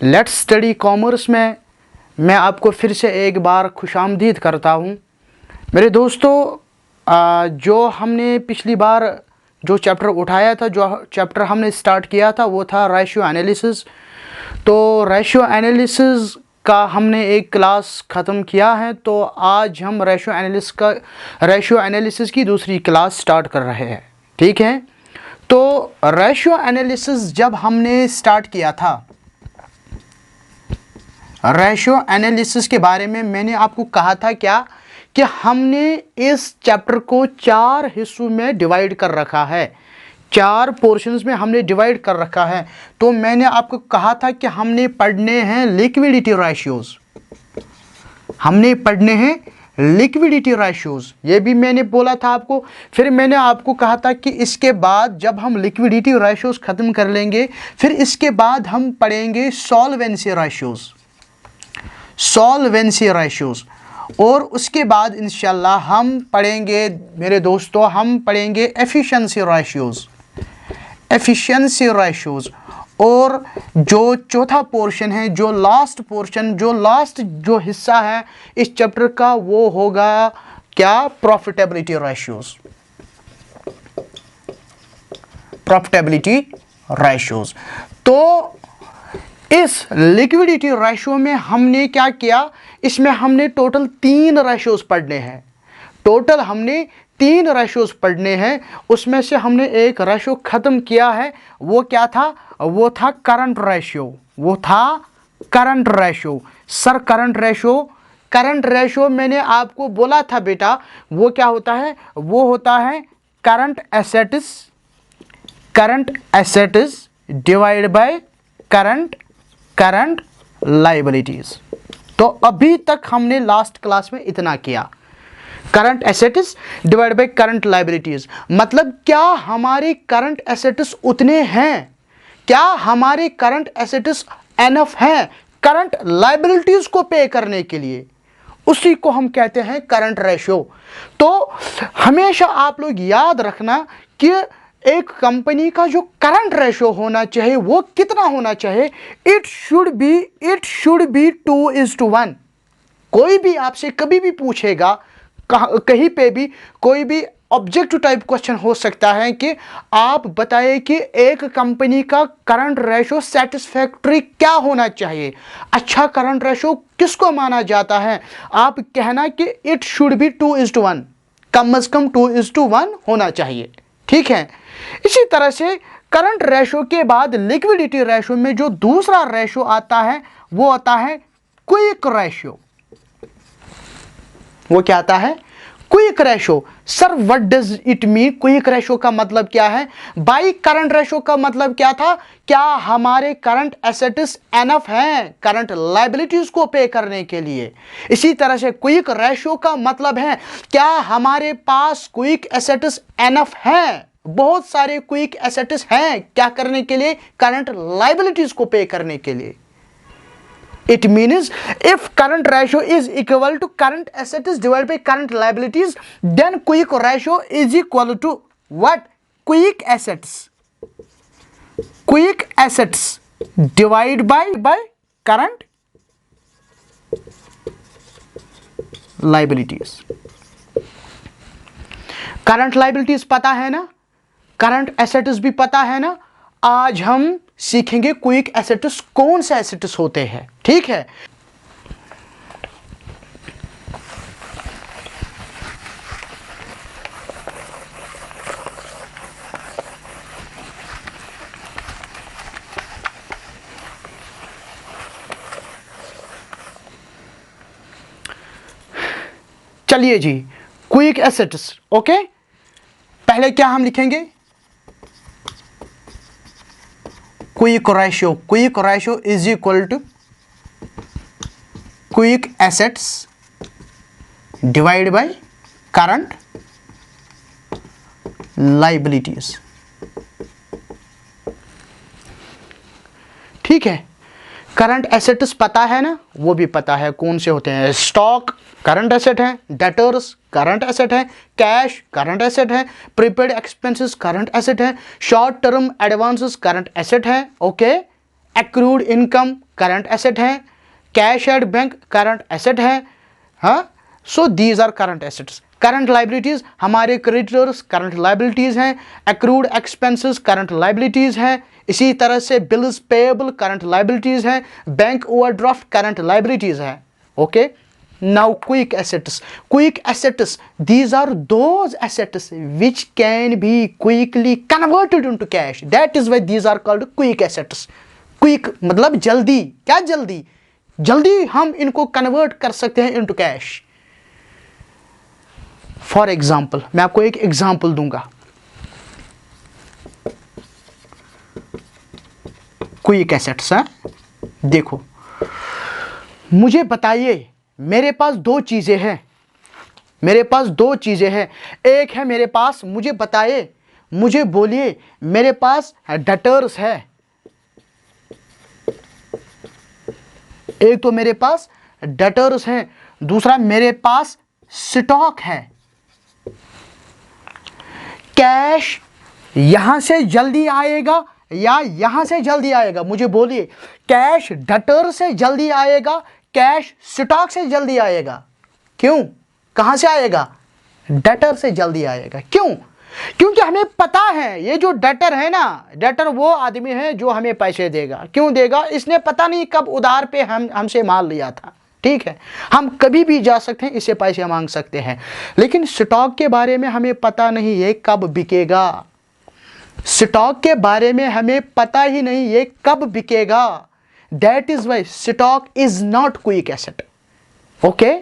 Let's study commerce में मैं आपको फिर से एक बार खुशामदीद करता हूँ। मेरे दोस्तों, जो हमने पिछली बार जो चैप्टर उठाया था, जो चैप्टर हमने स्टार्ट किया था, वो था रेशियो एनालिसिस। तो रेशियो एनालिसिस का हमने एक क्लास ख़त्म किया है, तो आज हम रेशियो एनालिसिस की दूसरी क्लास स्टार्ट कर रहे हैं। ठीक है, तो रेशियो एनालिसिस जब हमने स्टार्ट किया था, रेशियो एनालिसिस के बारे में मैंने आपको कहा था क्या कि हमने इस चैप्टर को 4 हिस्सों में डिवाइड कर रखा है, 4 पोर्शंस में हमने डिवाइड कर रखा है। तो मैंने आपको कहा था कि हमने पढ़ने हैं लिक्विडिटी रेशियोज, हमने पढ़ने हैं लिक्विडिटी रेशियोज, ये भी मैंने बोला था आपको। फिर मैंने आपको कहा था कि इसके बाद जब हम लिक्विडिटी रेशियोज ख़त्म कर लेंगे, फिर इसके बाद हम पढ़ेंगे सॉल्वेंसी रेशियोज, सॉल्वेंसी रेशियोज, और उसके बाद इंशाल्लाह हम पढ़ेंगे मेरे दोस्तों, हम पढ़ेंगे एफिशिएंसी रेशियोज, एफिशिएंसी रेशियोज। और जो चौथा पोर्शन है, जो लास्ट पोर्शन, जो हिस्सा है इस चैप्टर का, वो होगा क्या, प्रॉफिटेबिलिटी रेशियोज, प्रॉफिटेबिलिटी रेशियोज। तो इस लिक्विडिटी रेशियो में हमने क्या किया, इसमें हमने टोटल 3 रेशियोज पढ़ने हैं, टोटल हमने 3 रेशियोज पढ़ने हैं। उसमें से हमने एक रेशियो ख़त्म किया है, वो क्या था, वो था करंट रेशियो, वो था current ratio. Sir current ratio मैंने आपको बोला था बेटा, वो क्या होता है, वो होता है current assets divide by current liabilities. तो अभी तक हमने लास्ट क्लास में इतना किया, current assets divide by current liabilities. मतलब क्या हमारे करंट एसेट्स उतने हैं, क्या हमारे करंट एसेट्स एनफ हैं करंट लायबिलिटीज को पे करने के लिए, उसी को हम कहते हैं करंट रेशियो। तो हमेशा आप लोग याद रखना कि एक कंपनी का जो करंट रेशियो होना चाहिए वो कितना होना चाहिए, इट शुड बी 2:1। कोई भी आपसे कभी भी पूछेगा, कहीं पे भी कोई भी ऑब्जेक्टिव टाइप क्वेश्चन हो सकता है कि आप बताइए कि एक कंपनी का करंट रेशियो सेटिस्फैक्टरी क्या होना चाहिए, अच्छा करंट रेशियो किसको माना जाता है, आप कहना कि इट शुड बी 2:1, कम से कम 2:1 होना चाहिए। ठीक है, इसी तरह से करंट रेशियो के बाद लिक्विडिटी रेशियो में जो दूसरा रेशियो आता है वो आता है क्विक रेशियो। वो क्या आता है, quick ratio. Sir what does it mean, quick ratio का मतलब क्या है, बाई करंट रेशियो का मतलब क्या था, क्या हमारे करंट एसेट्स एनफ हैं करंट लायबिलिटीज को पे करने के लिए। इसी तरह से क्विक रेशियो का मतलब है क्या हमारे पास क्विक एसेट्स एनफ हैं, बहुत सारे क्विक एसेट्स हैं क्या करने के लिए, करंट लायबिलिटीज को पे करने के लिए। It means if current ratio is equal to current assets divided by current liabilities, then quick ratio is equal to what? Quick assets divided by current liabilities. Current liabilities पता है ना, current assets भी पता है ना। आज हम सीखेंगे क्विक एसेट्स कौन से एसेट्स होते हैं। ठीक है, चलिए जी, क्विक एसेट्स। ओके, पहले क्या हम लिखेंगे, quick ratio is equal to quick assets divide by current liabilities. ठीक है, करंट एसेट्स पता है ना, वो भी पता है कौन से होते हैं, स्टॉक करंट एसेट है, डेटर्स करंट एसेट है, कैश करंट एसेट है, प्रीपेड एक्सपेंसेस करंट एसेट है, short term advances current asset है। Okay, accrued income current asset है, cash at bank current asset है, हाँ, so these are current assets. Current liabilities हमारे creditors current liabilities हैं, accrued expenses current liabilities हैं, इसी तरह से बिल्स पेएबल करंट लाइबिलिटीज हैं, बैंक ओवरड्राफ्ट करंट लाइबिलिटीज हैं। Okay, now quick assets, these are those assets which can be quickly converted into cash, that is why these are called quick assets। Quick मतलब जल्दी, क्या जल्दी, जल्दी हम इनको convert कर सकते हैं इनटू कैश। फॉर एग्जाम्पल, मैं आपको एक एग्जाम्पल दूंगा, क्विक एसेट्स है। देखो, मुझे बताइए, मेरे पास दो चीजें हैं, मेरे पास दो चीजें हैं, एक है मेरे पास, मुझे बताइए, मुझे बोलिए, मेरे पास डेटर्स है, एक तो मेरे पास डेटर्स हैं, दूसरा मेरे पास स्टॉक है। कैश यहां से जल्दी आएगा या यहां से जल्दी आएगा, मुझे बोलिए, कैश डेटर से जल्दी आएगा, कैश स्टॉक से जल्दी आएगा? क्यों, कहां से आएगा? डेटर से जल्दी आएगा। क्यों? क्योंकि हमें पता है ये जो डेटर है ना, डेटर वो आदमी है जो हमें पैसे देगा। क्यों देगा? इसने पता नहीं कब उधार पे हमसे माल लिया था, ठीक है, हम कभी भी जा सकते हैं, इससे पैसे मांग सकते हैं। लेकिन स्टॉक के बारे में हमें पता नहीं ये कब बिकेगा, स्टॉक के बारे में हमें पता ही नहीं ये कब बिकेगा। That is why stock is not quick asset. Okay,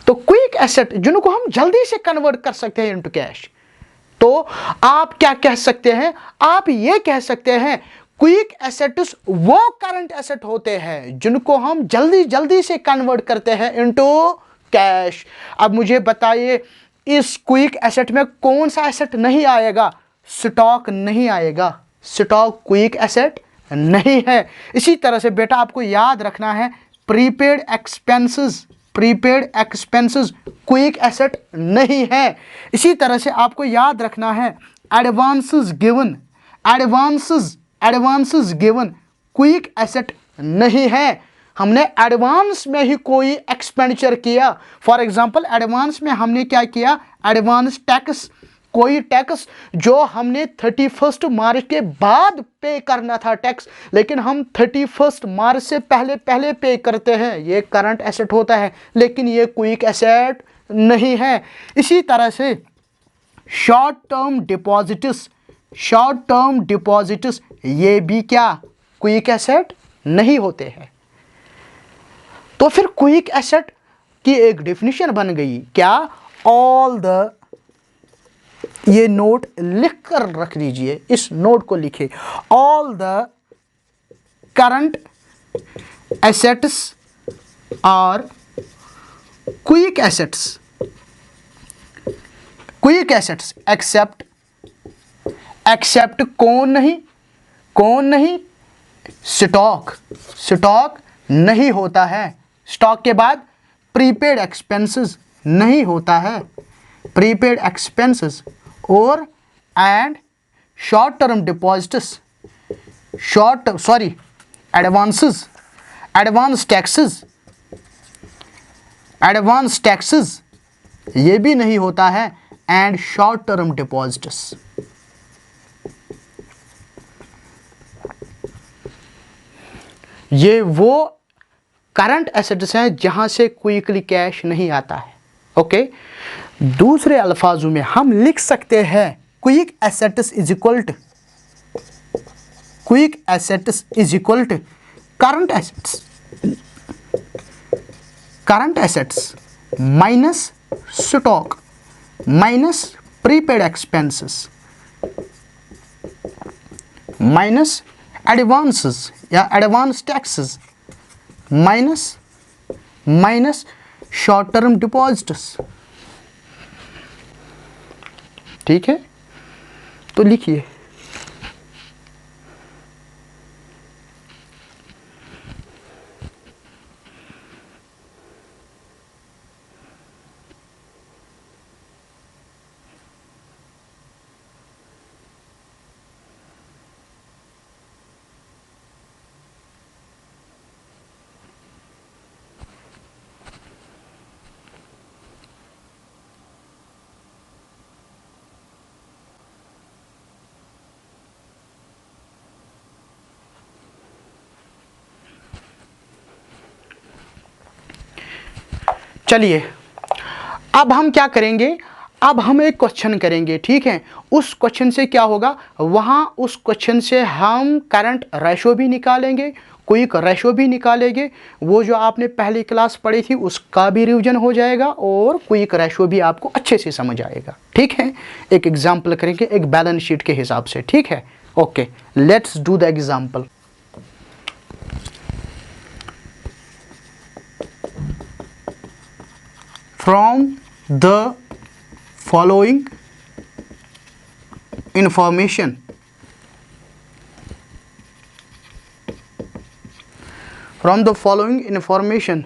तो क्विक एसेट जिनको हम जल्दी से कन्वर्ट कर सकते हैं इनटू कैश, तो आप क्या कह सकते हैं? आप ये कह सकते हैं क्विक एसेट्स वो करंट एसेट होते हैं जिनको हम जल्दी जल्दी से कन्वर्ट करते हैं इनटू कैश। अब मुझे बताइए, इस क्विक एसेट में कौन सा एसेट नहीं आएगा? स्टॉक नहीं आएगा, स्टॉक क्विक एसेट नहीं है। इसी तरह से बेटा आपको याद रखना है, prepaid expenses, prepaid expenses quick asset नहीं है। इसी तरह से आपको याद रखना है, advances given, advances given quick asset नहीं है। हमने एडवांस में ही कोई एक्सपेंडिचर किया, फॉर एग्जांपल एडवांस में हमने क्या किया? एडवांस टैक्स, कोई टैक्स जो हमने 31 मार्च के बाद पे करना था टैक्स, लेकिन हम 31 मार्च से पहले पहले पे करते हैं, ये करंट एसेट होता है, लेकिन ये क्विक एसेट नहीं है। इसी तरह से short term deposits, short term deposits ये भी क्या क्विक एसेट नहीं होते हैं। तो फिर क्विक एसेट की एक डेफिनेशन बन गई क्या? ऑल द, ये नोट लिख कर रख दीजिए, इस नोट को लिखिए, all the current assets are quick assets, quick assets except, except कौन नहीं, कौन नहीं? स्टॉक, स्टॉक नहीं होता है। स्टॉक के बाद प्रीपेड एक्सपेंसेस नहीं होता है, प्रीपेड एक्सपेंसेस और and short term deposits, short sorry advances, advance taxes, advance taxes ये भी नहीं होता है, एंड शॉर्ट टर्म डिपॉजिट्स। ये वो करंट एसेट्स हैं जहां से क्विकली कैश नहीं आता है। ओके, दूसरे अल्फाजों में हम लिख सकते हैं quick assets is equal to, quick assets is equal to current assets, current assets minus stock minus prepaid expenses minus advances या advance taxes minus short term deposits. ठीक है, तो लिखिए, चलिए अब हम क्या करेंगे, अब हम एक क्वेश्चन करेंगे, ठीक है। उस क्वेश्चन से क्या होगा, वहाँ उस क्वेश्चन से हम करंट रेशो भी निकालेंगे, क्विक रेशो भी निकालेंगे। वो जो आपने पहली क्लास पढ़ी थी उसका भी रिवीजन हो जाएगा और क्विक रेशो भी आपको अच्छे से समझ आएगा, ठीक है। एक एग्जाम्पल करेंगे एक बैलेंस शीट के हिसाब से, ठीक है। Okay, let's do the example. From the following information, from the following information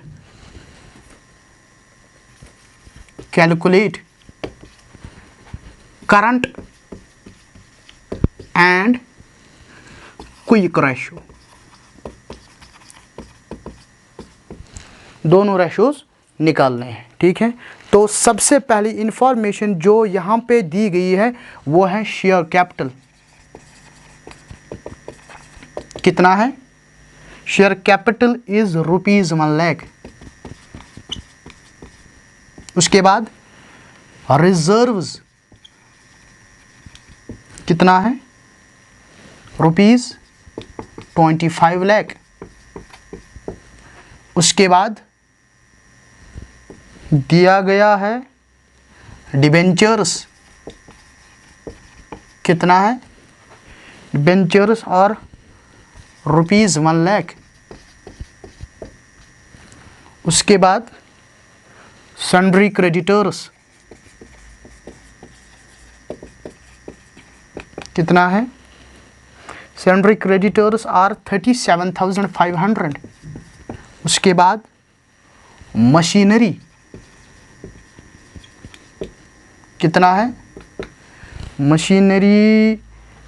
calculate current and quick ratio। दोनों रेशोज निकालने हैं, ठीक है। तो सबसे पहली इंफॉर्मेशन जो यहाँ पे दी गई है वो है शेयर कैपिटल। कितना है, शेयर कैपिटल इज ₹1,00,000। उसके बाद रिजर्व्स कितना है, ₹25,00,000। उसके बाद दिया गया है डिबेंचर्स, कितना है, डिबेंचर्स और ₹1,00,000। उसके बाद सन्ड्री क्रेडिटर्स कितना है, सन्ड्री क्रेडिटर्स आर 37,500। उसके बाद मशीनरी कितना है, मशीनरी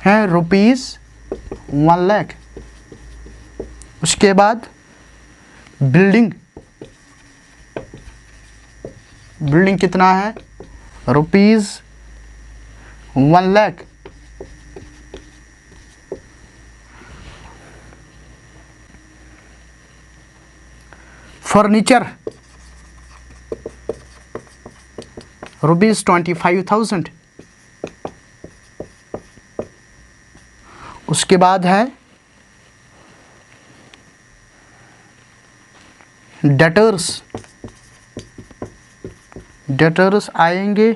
है ₹1,00,000। उसके बाद बिल्डिंग, बिल्डिंग कितना है, ₹1,00,000। फर्नीचर ₹25,000। उसके बाद है डेटर्स, डेटर्स आएंगे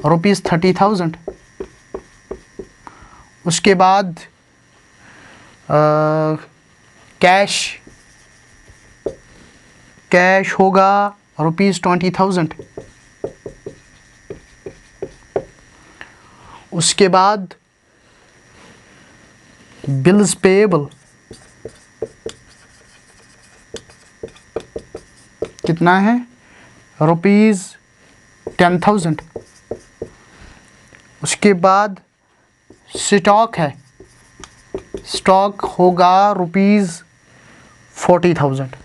₹30,000। उसके बाद कैश, कैश होगा ₹20,000। उसके बाद बिल्स पेएबल कितना है, ₹10,000। उसके बाद स्टॉक है, स्टॉक होगा ₹40,000।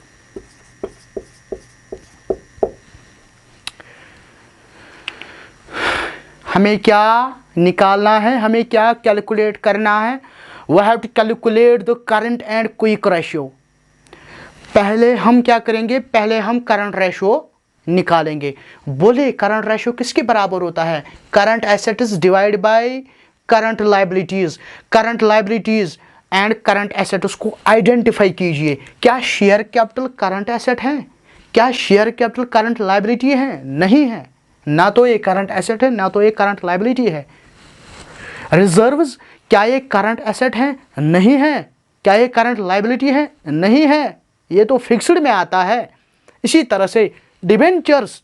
हमें क्या निकालना है, हमें क्या कैलकुलेट करना है, we have to calculate the current and quick ratio. पहले हम क्या करेंगे, पहले हम करंट रेशियो निकालेंगे। बोले करंट रेशियो किसके बराबर होता है, current assets divide by current liabilities. Current liabilities and current assets को आइडेंटिफाई कीजिए। क्या शेयर कैपिटल करंट एसेट है, क्या शेयर कैपिटल करंट लायबिलिटी है, नहीं है, ना तो ये करंट एसेट है ना तो ये करंट लायबिलिटी है। रिजर्व्स क्या ये करंट एसेट है, नहीं है। क्या ये करंट लायबिलिटी है, नहीं है, ये तो फिक्स्ड में आता है। इसी तरह से डिबेंचर्स,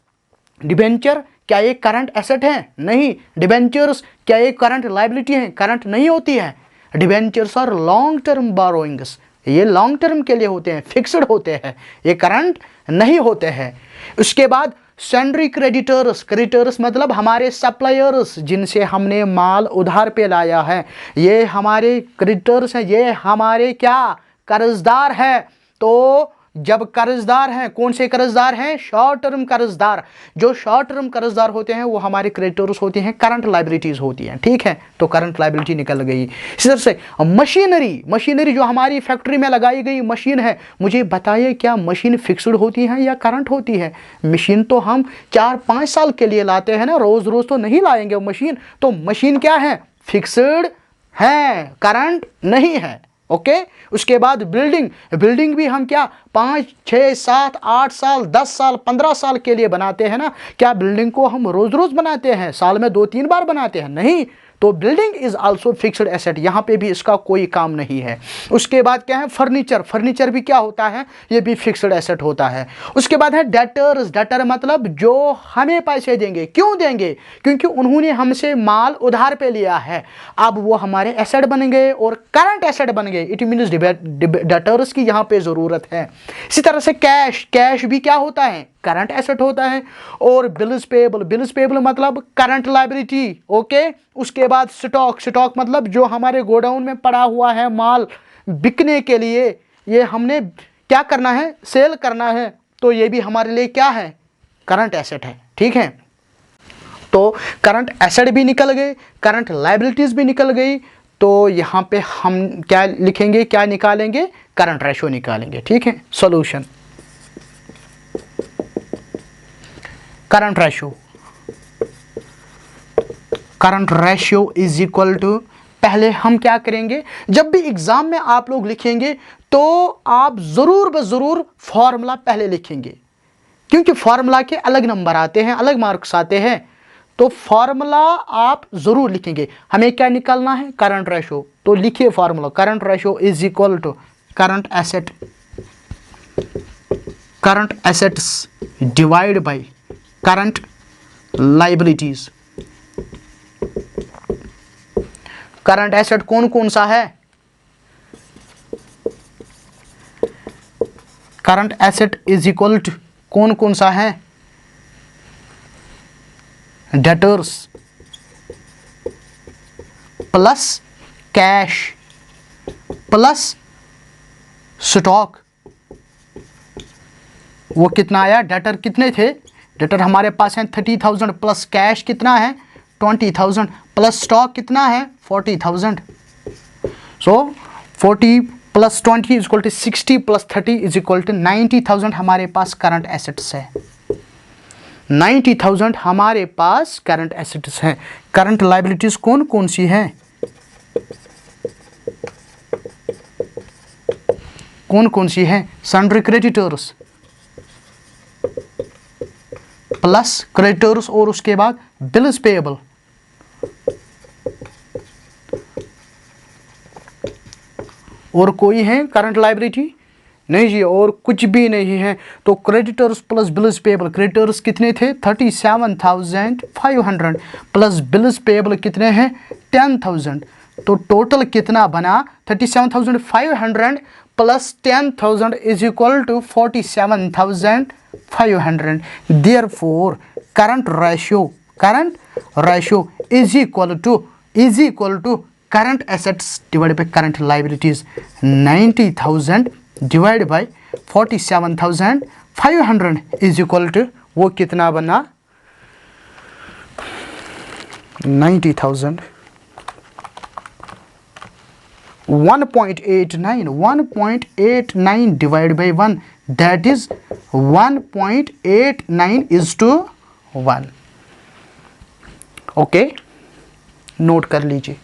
डिबेंचर क्या ये करंट एसेट है, नहीं। डिबेंचर्स क्या ये करंट लायबिलिटी है, करंट नहीं होती है। डिबेंचर्स और लॉन्ग टर्म बोरोइंग्स, ये लॉन्ग टर्म के लिए होते हैं, फिक्स्ड होते हैं, ये करंट नहीं होते हैं। उसके बाद सन्ड्री क्रेडिटर्स, क्रेडिटर्स मतलब हमारे सप्लायर्स जिनसे हमने माल उधार पे लाया है, ये हमारे क्रेडिटर्स हैं, ये हमारे क्या कर्जदार है। तो जब कर्जदार हैं, कौन से कर्जदार हैं? शॉर्ट टर्म कर्जदार। जो शॉर्ट टर्म कर्जदार होते हैं वो हमारे क्रेडिटर्स होते हैं, करंट लायबिलिटीज होती हैं, ठीक है। तो करंट लायबिलिटी निकल गई। इसी तरह से मशीनरी जो हमारी फैक्ट्री में लगाई गई मशीन है, मुझे बताइए क्या मशीन फिक्स्ड होती है या करंट होती है? मशीन तो हम 4-5 साल के लिए लाते हैं ना, रोज रोज तो नहीं लाएंगे मशीन। तो मशीन क्या है? फिक्स्ड है, करंट नहीं है। ओके। उसके बाद बिल्डिंग भी हम क्या 5, 6, 7, 8 साल, 10 साल, 15 साल के लिए बनाते हैं ना। क्या बिल्डिंग को हम रोज रोज बनाते हैं? साल में 2-3 बार बनाते हैं? नहीं। तो building is also fixed asset, यहां पे भी इसका कोई काम नहीं है। उसके बाद क्या है? फर्नीचर भी क्या होता है? ये भी फिक्स्ड एसेट होता है। उसके बाद है डेटर मतलब जो हमें पैसे देंगे। क्यों देंगे? क्योंकि उन्होंने हमसे माल उधार पे लिया है, अब वो हमारे एसेट बन गए और करंट एसेट बन गए। इट मीन्स डेटर्स की यहाँ पे जरूरत है। इसी तरह से कैश भी क्या होता है? करंट एसेट होता है। और बिल्स पेबल मतलब करंट लायबिलिटी। ओके। उसके बाद स्टॉक मतलब जो हमारे गोडाउन में पड़ा हुआ है माल बिकने के लिए, ये हमने क्या करना है? सेल करना है। तो ये भी हमारे लिए क्या है? करंट एसेट है, ठीक है। तो करंट एसेट भी निकल गए, करंट लायबिलिटीज भी निकल गई। तो यहाँ पे हम क्या लिखेंगे, क्या निकालेंगे? करंट रेशियो निकालेंगे, ठीक है। Solution, current ratio is equal to, पहले हम क्या करेंगे, जब भी एग्जाम में आप लोग लिखेंगे तो आप जरूर फॉर्मूला पहले लिखेंगे, क्योंकि फॉर्मूला के अलग नंबर आते हैं, अलग मार्क्स आते हैं। तो फॉर्मूला आप जरूर लिखेंगे। हमें क्या निकालना है? Current ratio. तो लिखिए formula, current ratio is equal to current assets divide by current liabilities. Current asset कौन कौन सा है? Current asset is equal to कौन कौन सा है? Debtors plus cash plus stock. वो कितना आया? डेटर कितने थे? डेटर हमारे पास है 30,000 प्लस कैश कितना है? 20,000 प्लस स्टॉक कितना है? 40,000। So 40 plus 20 is equal to 60 plus 30 is equal to 90,000 हमारे पास करंट एसेट्स है। 90,000 हमारे पास करंट एसेट्स हैं। करंट लायबिलिटीज कौन कौन सी हैं? कौन कौन सी हैं? सन्ड्री क्रेडिटर्स प्लस क्रेडिटर्स और उसके बाद बिल्स पेएबल। और कोई है करंट लायबिलिटी? नहीं जी, और कुछ भी नहीं है। तो creditors plus bills payable, creditors कितने थे? 37,500 प्लस बिल्स पेएबल कितने हैं? 10,000। तो टोटल कितना बना? 37,500 plus 10,000 is equal to 47,500। Therefore current ratio is equal to current assets divide by current liabilities. 90,000 divide by 47,500 is equal to, वो कितना बना? 90,000 1.89 divide by 1, that is 1.89 is to 1। Okay, note कर लीजिए।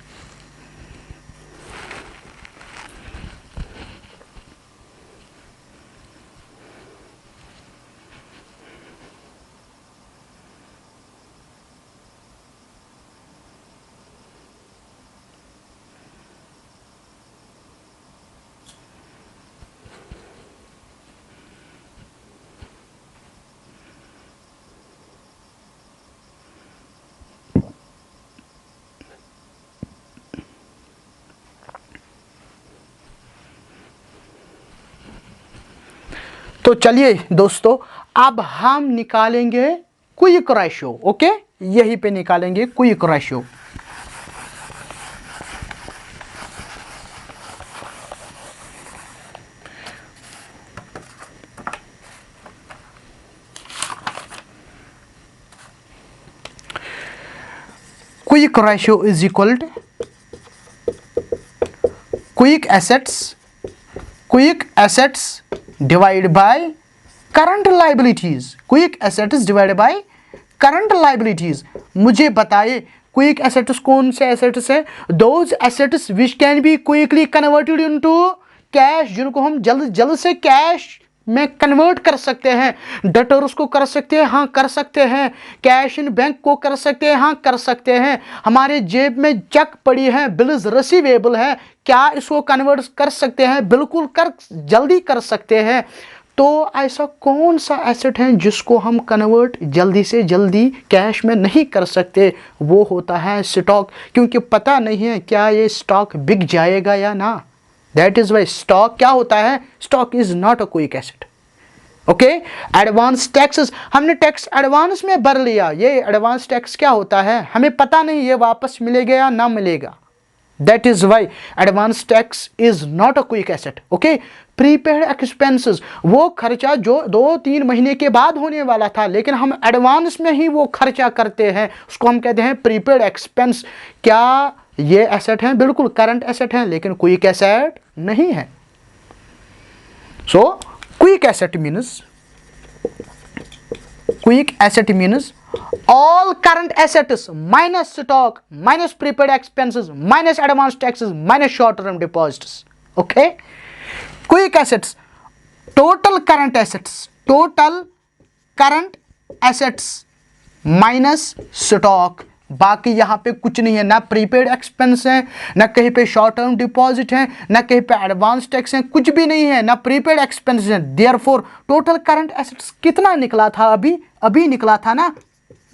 तो चलिए दोस्तों, अब हम निकालेंगे क्विक रेशियो। ओके, यहीं पे निकालेंगे quick ratio. Quick ratio is equal to quick assets divide by current liabilities. Quick assets divide by current liabilities. मुझे बताइए क्विक एसेट्स कौन से एसेट्स है? Those assets which can be quickly converted into cash, जिनको हम जल्द से cash में कन्वर्ट कर सकते हैं। डेटर्स को कर सकते हैं, हाँ कर सकते हैं। कैश इन बैंक को कर सकते हैं, हाँ कर सकते हैं। हमारे जेब में चेक पड़ी है, बिल्स रिसीवेबल है, क्या इसको कन्वर्ट कर सकते हैं? बिल्कुल कर, जल्दी कर सकते हैं। तो ऐसा कौन सा एसेट है जिसको हम कन्वर्ट जल्दी से जल्दी कैश में नहीं कर सकते? वो होता है स्टॉक, क्योंकि पता नहीं है क्या ये स्टॉक बिक जाएगा या ना। दैट इज वाई स्टॉक क्या होता है? Stock is not a quick asset. Okay, advance taxes, हमने टैक्स एडवांस में भर लिया। ये एडवांस टैक्स क्या होता है? हमें पता नहीं ये वापस मिलेगा या ना मिलेगा। That is why advance tax is not a quick asset. Okay, prepaid expenses, वो खर्चा जो 2-3 महीने के बाद होने वाला था, लेकिन हम एडवांस में ही वो खर्चा करते हैं, उसको हम कहते हैं प्रीपेड एक्सपेंस। क्या ये एसेट है? बिल्कुल करंट एसेट है, लेकिन क्विक एसेट नहीं है। So quick asset means all current assets minus stock minus prepaid expenses minus advance taxes minus short term deposits. Okay, quick assets, total current assets minus stock। बाकी यहाँ पे कुछ नहीं है, ना प्रीपेड एक्सपेंस है, ना कहीं पे शॉर्ट टर्म डिपॉजिट है, ना कहीं पे एडवांस टैक्स है, कुछ भी नहीं है, ना प्रीपेड एक्सपेंस है। देयरफॉर टोटल करंट एसेट्स कितना निकला था? अभी निकला था ना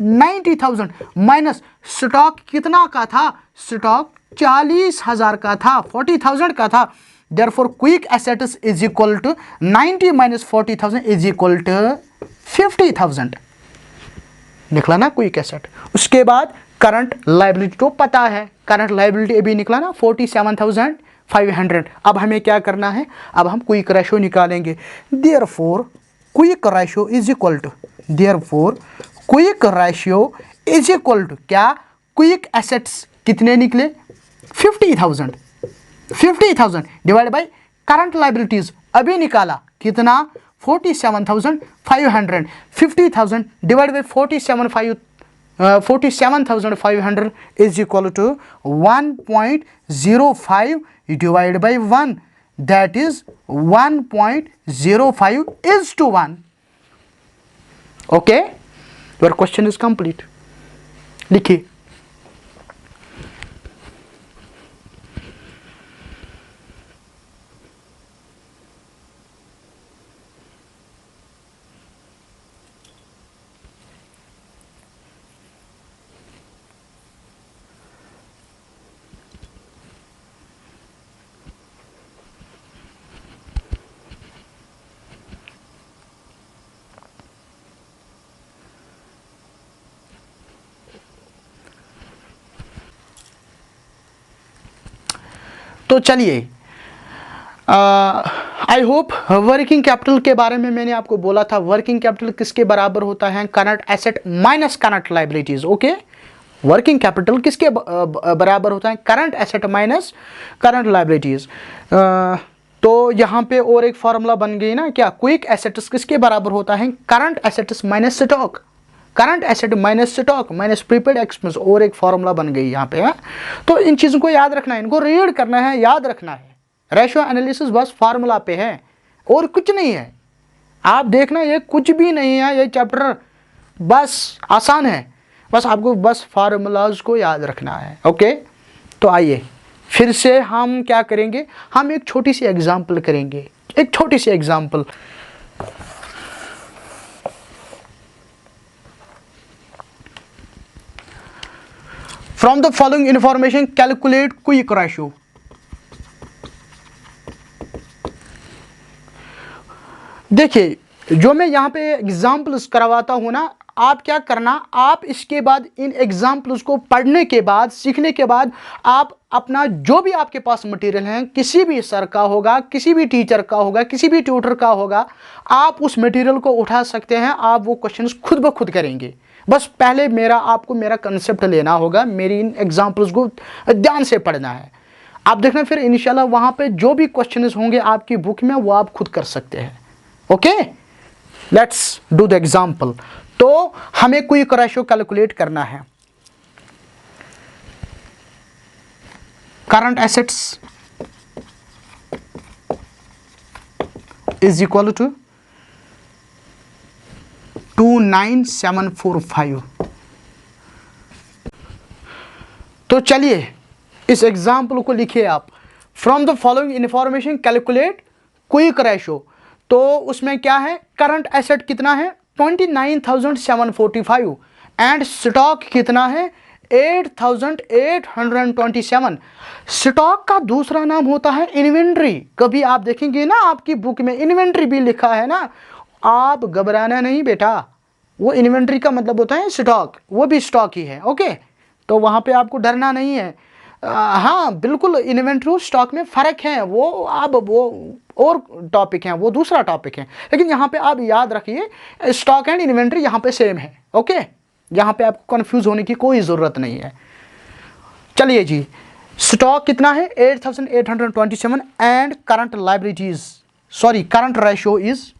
90,000 माइनस स्टॉक कितना का था? स्टॉक 40,000 का था, 40,000 का था। Therefore quick assets is equal to 90 minus 40,000 is equal to 50,000 निकला ना क्विक एसेट। उसके बाद करंट लायबिलिटी तो पता है, करंट लायबिलिटी अभी निकला ना 47,500। अब हमें क्या करना है? अब हम क्विक रेशियो निकालेंगे। Therefore quick ratio is equal to क्या? क्विक एसेट्स कितने निकले? 50,000 डिवाइड बाय करंट लायबिलिटीज अभी निकाला कितना? 47,500। 50,000 divide by 47,500 is equal to 1.05 divide by 1, that is 1.05 is to 1। Okay, your question is complete. लिखिए। तो चलिए, आई होप वर्किंग कैपिटल के बारे में मैंने आपको बोला था। वर्किंग कैपिटल किसके बराबर होता है? Current asset minus current liabilities. Okay, working capital किसके बराबर होता है? Current asset minus current liabilities. तो यहाँ पे और एक फॉर्मूला बन गई ना, क्या? क्विक एसेट्स किसके बराबर होता है? Current assets minus stock. Current asset minus stock minus prepaid expense, और एक फॉर्मूला बन गई यहाँ पे है। तो इन चीज़ों को याद रखना है, इनको रीड करना है, याद रखना है। रेशियो एनालिसिस बस फार्मूला पे है और कुछ नहीं है। आप देखना, ये कुछ भी नहीं है, ये चैप्टर बस आसान है, बस आपको बस फार्मूलाज को याद रखना है। ओके, तो आइए फिर से हम क्या करेंगे? हम एक छोटी सी एग्जाम्पल करेंगे, एक छोटी सी example. From the following information, calculate quick ratio. देखिए, जो मैं यहाँ पे एग्जाम्पल्स करवाता हूँ ना, आप क्या करना, आप इसके बाद इन एग्जाम्पल्स को पढ़ने के बाद, सीखने के बाद, आप अपना जो भी आपके पास मटेरियल है, किसी भी सर का होगा, किसी भी टीचर का होगा, किसी भी ट्यूटर का होगा, आप उस मटेरियल को उठा सकते हैं, आप वो क्वेश्चंस खुद ब खुद करेंगे। बस पहले आपको मेरा कंसेप्ट लेना होगा, मेरी इन एग्जाम्पल्स को ध्यान से पढ़ना है। आप देखना फिर इंशाल्लाह वहां पे जो भी क्वेश्चंस होंगे आपकी बुक में वो आप खुद कर सकते हैं। Okay, let's do the example. तो हमें क्विक रेशियो कैलकुलेट करना है। Current assets is equal to 29745। तो चलिए इस एग्जाम्पल को लिखिए आप। From the following information calculate quick ratio. तो उसमें क्या है, करंट एसेट कितना है 29,745 एंड स्टॉक कितना है 8,827। स्टॉक का दूसरा नाम होता है इन्वेंट्री। कभी आप देखेंगे ना आपकी बुक में इन्वेंट्री भी लिखा है ना, आप घबराना नहीं बेटा, वो इन्वेंट्री का मतलब होता है स्टॉक, वो भी स्टॉक ही है। ओके, तो वहां पे आपको डरना नहीं है। हाँ बिल्कुल, इन्वेंट्री और स्टॉक में फ़र्क है, वो अब वो और टॉपिक है, वो दूसरा टॉपिक है। लेकिन यहाँ पे आप याद रखिए स्टॉक एंड इन्वेंट्री यहाँ पे सेम है। ओके, यहाँ पे आपको कंफ्यूज होने की कोई ज़रूरत नहीं है। चलिए जी, स्टॉक कितना है 8,827 and current liabilities, sorry current ratio is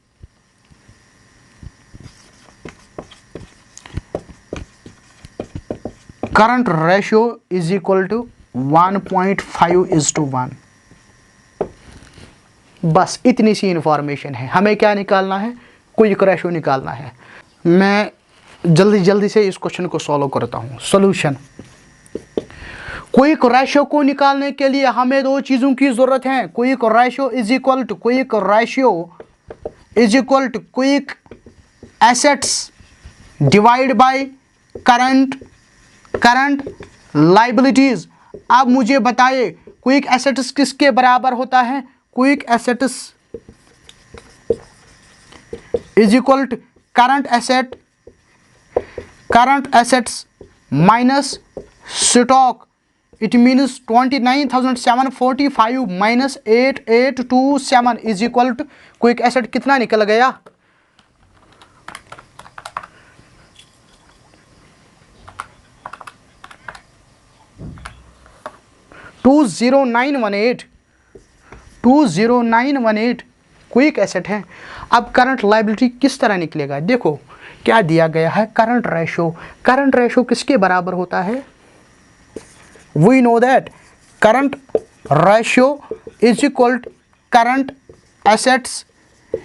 current ratio is equal to 1.5:1। बस इतनी सी इंफॉर्मेशन है। हमें क्या निकालना है, क्विक रेशियो निकालना है। मैं जल्दी जल्दी से इस क्वेश्चन को सॉल्व करता हूँ। सॉल्यूशन, क्विक रेशियो को निकालने के लिए हमें दो चीज़ों की ज़रूरत है। Quick ratio is equal to quick assets divide by current liabilities. अब मुझे बताइए क्विक एसेट्स किसके बराबर होता है। Quick assets is equal to current assets minus stock. It means 29,745 minus 8,827 is equal to quick asset कितना निकल गया 20918 क्विक एसेट है। अब करंट लायबिलिटी किस तरह निकलेगा, देखो क्या दिया गया है, करंट रेशो किसके बराबर होता है। We know that current ratio is equal to current assets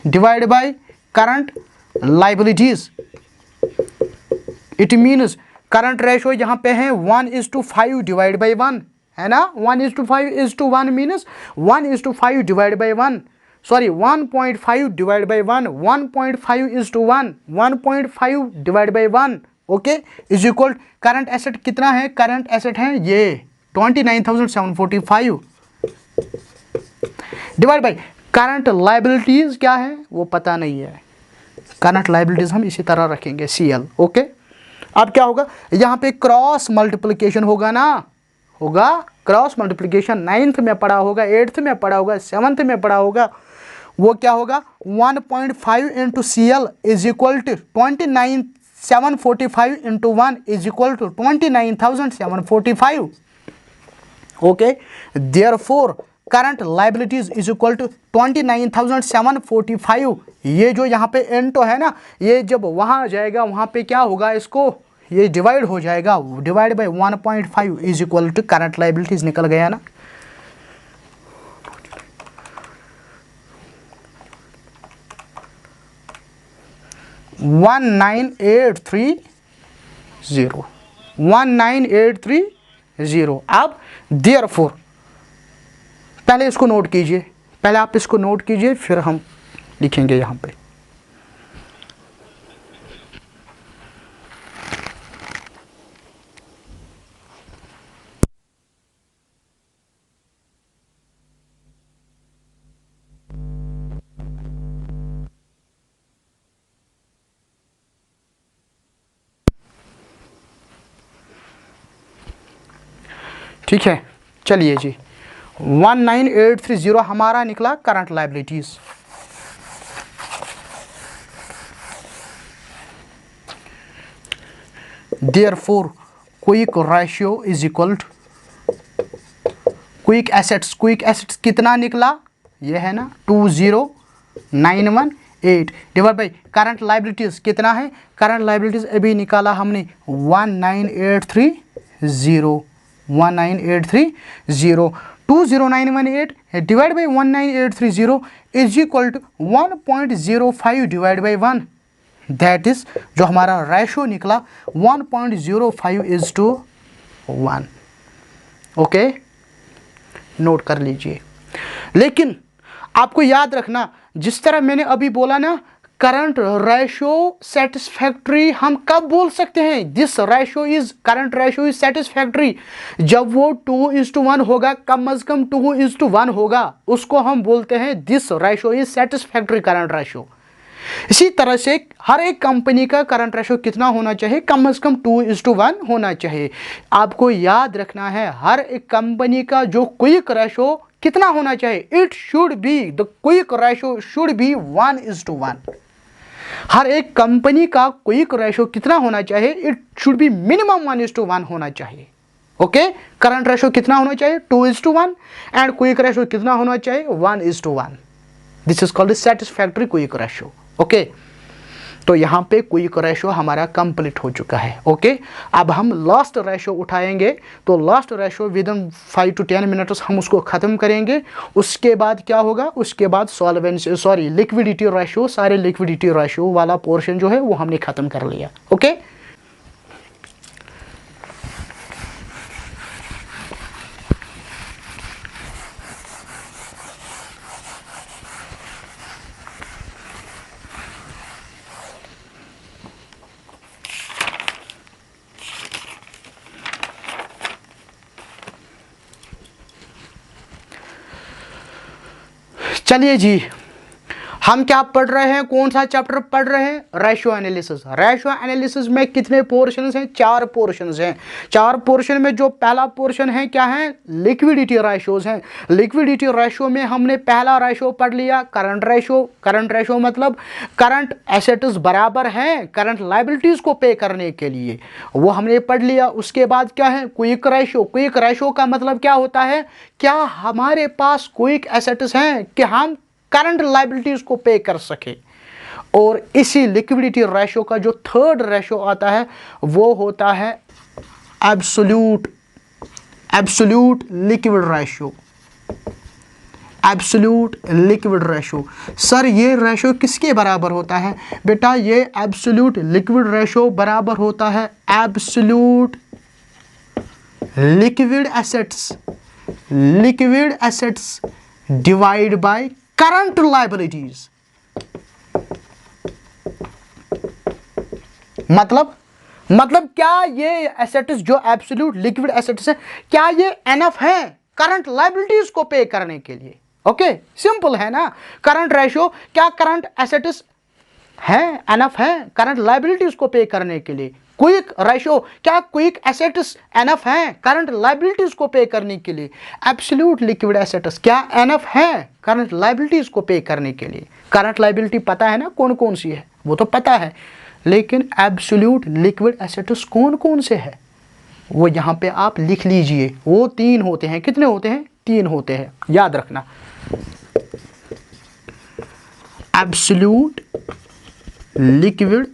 divide by current liabilities. It means current ratio यहाँ पे है 1:5 डिवाइड बाई 1 है ना। 1:5:1 means 1:5 divide by 1, sorry 1.5 divide by 1, 1.5:1, 1.5 divide by 1। Okay, is equal current asset कितना है, current asset है ये 29,745 divide by current liabilities क्या है वो पता नहीं है। करंट लायबिलिटीज हम इसी तरह रखेंगे CL। ओके, अब क्या होगा, यहाँ पे क्रॉस मल्टीप्लिकेशन होगा ना, होगा क्रॉस मल्टीप्लिकेशन। 9th में पढ़ा होगा, 8th में पढ़ा होगा, 7th में पढ़ा होगा। वो क्या होगा 1.5 into CL is equal to 29,745 into 1 is equal to 29,745। Okay, therefore current liabilities is equal to 29,745। ये जो यहाँ पे इंटू है ना, ये जब वहाँ जाएगा वहाँ पे क्या होगा, इसको ये डिवाइड हो जाएगा, divide by 1.5 is equal to current liabilities निकल गया ना। One nine eight three zero. अब देयरफॉर पहले इसको नोट कीजिए, पहले आप इसको नोट कीजिए फिर हम लिखेंगे यहाँ पे। ठीक है, चलिए जी 19830 हमारा निकला current liabilities. Therefore quick ratio is equal to quick assets कितना निकला, ये है ना 20918 डिवाइड बाई करंट लायबिलिटीज कितना है, करंट लायबिलिटीज अभी निकाला हमने 19830 20918 divide by 19830 is equal to 1.05 divide by 1, that is जो हमारा रेशो निकला 1.05 इज टू 1। ओके, नोट कर लीजिए। लेकिन आपको याद रखना, जिस तरह मैंने अभी बोला ना, करंट रेशो सेटिस्फैक्ट्री हम कब बोल सकते हैं, this ratio is current ratio is satisfactory, जब वो 2:1 होगा, कम अज कम 2:1 होगा, उसको हम बोलते हैं this ratio is satisfactory current ratio. इसी तरह से हर एक कंपनी का करंट रेशो कितना होना चाहिए, कम से कम 2:1 होना चाहिए। आपको याद रखना है हर एक कंपनी का जो क्विक रेशो कितना होना चाहिए, it should be the quick ratio should be 1:1। हर एक कंपनी का क्विक रेशो कितना होना चाहिए, इट शुड बी मिनिमम 1:1 होना चाहिए। ओके, करंट रेशो कितना होना चाहिए 2:1 एंड क्विक रेशो कितना होना चाहिए 1:1। This is called satisfactory quick ratio. Okay, तो यहाँ पे क्विक रेशो हमारा कंप्लीट हो चुका है। ओके, अब हम लास्ट रेशो उठाएंगे, तो last ratio with in 5 to 10 minutes हम उसको ख़त्म करेंगे। उसके बाद क्या होगा, उसके बाद सॉल्वेंसी लिक्विडिटी रेशो, सारे लिक्विडिटी रेशो वाला पोर्शन जो है वो हमने ख़त्म कर लिया। ओके, चलिए जी, हम क्या पढ़ रहे हैं, कौन सा चैप्टर पढ़ रहे हैं, रेशियो एनालिसिस। रेशियो एनालिसिस में कितने पोर्शंस हैं, 4 पोर्शंस हैं। 4 पोर्शन में जो पहला पोर्शन है क्या है, लिक्विडिटी रेशियोज हैं। लिक्विडिटी रेशियो में हमने पहला रेशियो पढ़ लिया करंट रेशियो। करंट रेशियो मतलब करंट एसेट्स बराबर हैं करंट लायबिलिटीज को पे करने के लिए, वो हमने पढ़ लिया। उसके बाद क्या है, क्विक रेशियो। क्विक रेशियो का मतलब क्या होता है, क्या हमारे पास क्विक एसेट्स हैं कि हम करंट लायबिलिटीज को पे कर सके। और इसी लिक्विडिटी रेशो का जो थर्ड रेशो आता है वो होता है absolute liquid ratio. Absolute liquid ratio, sir ये रेशो किसके बराबर होता है, बेटा ये एब्सोल्यूट लिक्विड रेशो बराबर होता है absolute liquid assets divide by current liabilities. मतलब क्या ये एसेट्स जो एब्सोल्यूट लिक्विड एसेट्स हैं, क्या ये एनफ है करंट लायबिलिटीज को पे करने के लिए। ओके, सिंपल है ना। करंट रेशो, क्या करंट एसेट्स है एनफ है करंट लायबिलिटीज को पे करने के लिए। क्विक रेशो, क्या क्विक एसेट्स एनफ हैं करंट लायबिलिटीज को पे करने के लिए। एब्सोल्यूट लिक्विड एसेट्स क्या एनफ है करंट लायबिलिटीज को पे करने के लिए। करंट लायबिलिटी पता है ना कौन कौन सी है, वो तो पता है, लेकिन एब्सोल्यूट लिक्विड एसेट्स कौन कौन से है वो यहाँ पे आप लिख लीजिए। वो 3 होते हैं। कितने होते हैं, 3 होते हैं, याद रखना। Absolute liquid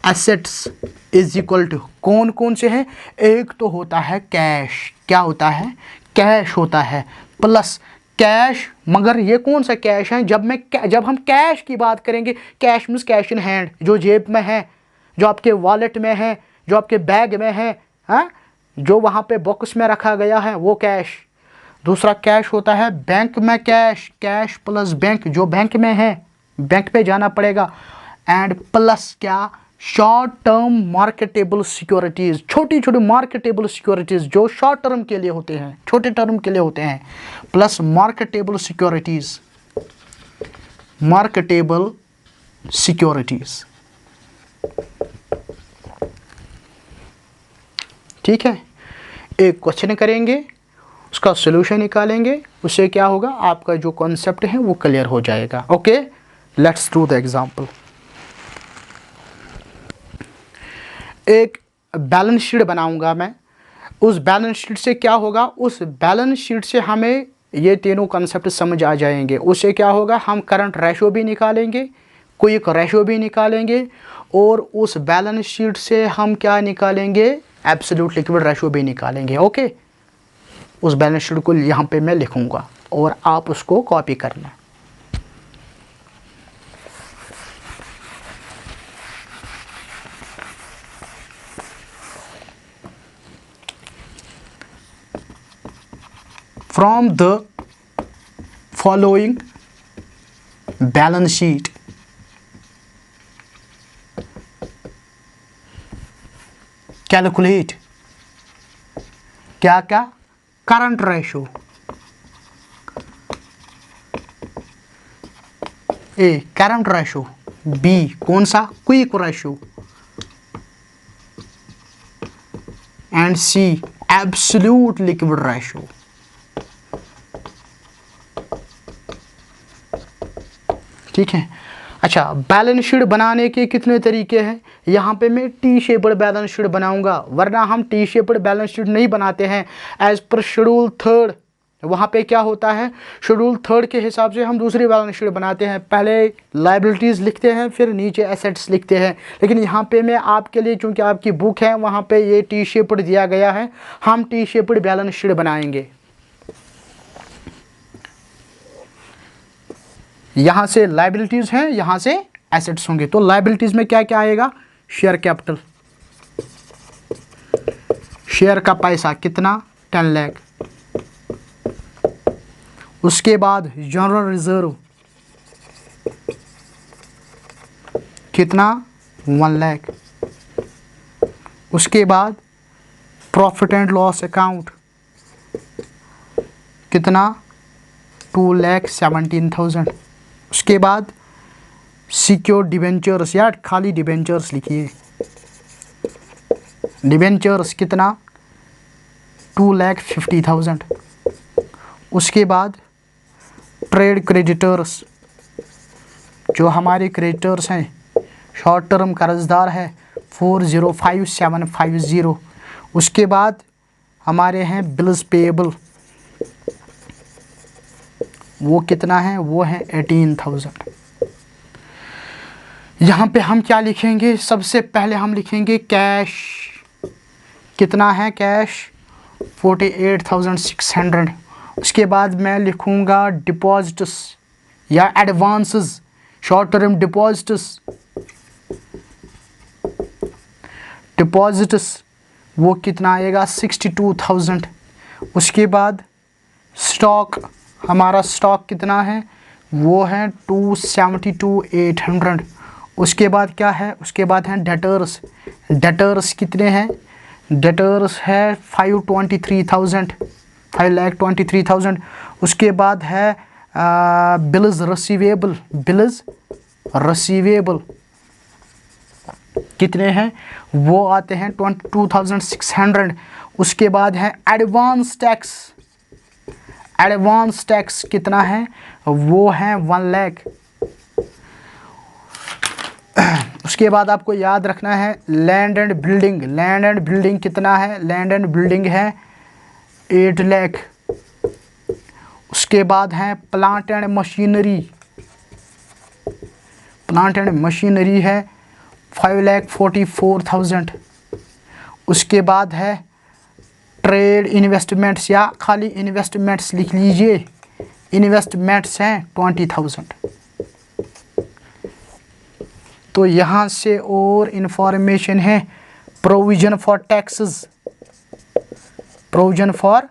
assets is equal to कौन कौन से हैं, एक तो होता है कैश। क्या होता है, कैश होता है, प्लस कैश। मगर ये कौन सा कैश है, जब हम कैश की बात करेंगे, cash means cash in hand, जो जेब में है, जो आपके वॉलेट में है, जो आपके बैग में है, हाँ, जो वहाँ पे बॉक्स में रखा गया है, वो कैश। दूसरा कैश होता है बैंक में कैश, कैश प्लस बैंक, जो बैंक में है बैंक पे जाना पड़ेगा, एंड प्लस क्या, शॉर्ट टर्म मार्केटेबल सिक्योरिटीज, छोटी छोटी मार्केटेबल सिक्योरिटीज जो शॉर्ट टर्म के लिए होते हैं, छोटे टर्म के लिए होते हैं, प्लस मार्केटेबल सिक्योरिटीज। ठीक है, एक क्वेश्चन करेंगे उसका सोल्यूशन निकालेंगे, उससे क्या होगा, आपका जो कॉन्सेप्ट है वो क्लियर हो जाएगा। Okay, let's do the example. एक बैलेंस शीट बनाऊंगा मैं। उस बैलेंस शीट से क्या होगा, उस बैलेंस शीट से हमें ये तीनों कॉन्सेप्ट समझ आ जाएंगे। उससे क्या होगा, हम करंट रेशो भी निकालेंगे, क्विक रेशो भी निकालेंगे, और उस बैलेंस शीट से हम क्या निकालेंगे, एब्सोल्यूट लिक्विड रेशो भी निकालेंगे। ओके, उस बैलेंस शीट को यहाँ पे मैं लिखूँगा और आप उसको कॉपी करना। From the following balance sheet, calculate क्या क्या, current ratio, A current ratio, B कौन सा, quick ratio, and C absolute liquid ratio. ठीक है। अच्छा, बैलेंस शीट बनाने के कितने तरीके हैं। यहाँ पे मैं टी शेप्ड बैलेंस शीट बनाऊंगा, वरना हम टी शेप्ड बैलेंस शीट नहीं बनाते हैं। एज पर शेड्यूल थर्ड, वहाँ पे क्या होता है, शेड्यूल थर्ड के हिसाब से हम दूसरी बैलेंस शीट बनाते हैं। पहले लायबिलिटीज़ लिखते हैं, फिर नीचे एसेट्स लिखते हैं। लेकिन यहाँ पे मैं आपके लिए, चूँकि आपकी बुक है वहाँ पे ये टी शेप्ड दिया गया है, हम टी शेप्ड बैलेंस शीट बनाएंगे। यहाँ से लायबिलिटीज़ हैं, यहाँ से एसेट्स होंगे। तो लायबिलिटीज़ में क्या क्या आएगा, शेयर कैपिटल, शेयर का पैसा कितना, 10 लाख। उसके बाद जनरल रिजर्व कितना, 1 लाख। उसके बाद प्रॉफिट एंड लॉस अकाउंट कितना, 2,17,000। उसके बाद सिक्योर्ड डिबेंचर्स, या खाली डिबेंचर्स लिखिए, डिबेंचर्स कितना, 2,50,000। उसके बाद ट्रेड क्रेडिटर्स, जो हमारे क्रेडिटर्स हैं, शॉर्ट टर्म कर्जदार है, 405,750। उसके बाद हमारे हैं बिल्स पेएबल, वो कितना है, वो है 18,000। यहाँ पे हम क्या लिखेंगे, सबसे पहले हम लिखेंगे कैश, कितना है कैश, 48,600। उसके बाद मैं लिखूँगा डिपॉजिट्स या advances, short term deposits, deposits वो कितना आएगा, 62,000। उसके बाद स्टॉक, हमारा स्टॉक कितना है, वो है 272,800। उसके बाद क्या है, उसके बाद हैं डेटर्स, डेटर्स कितने हैं, डेटर्स है 523,000, 5,23,000। उसके बाद है बिल्स रिसीवेबल, बिल्स रिसीवेबल कितने हैं, वो आते हैं 22,600। उसके बाद है एडवांस टैक्स, एडवांस टैक्स कितना है, वो है 1 लाख। उसके बाद आपको याद रखना है land and building, land and building कितना है, लैंड एंड बिल्डिंग है 8 लाख। उसके बाद है plant and machinery, plant and machinery है 5,44,000। उसके बाद है ट्रेड इन्वेस्टमेंट्स, या खाली इन्वेस्टमेंट्स लिख लीजिए, इन्वेस्टमेंट्स हैं 20,000। तो यहाँ से और इन्फॉर्मेशन है, provision for taxes, provision for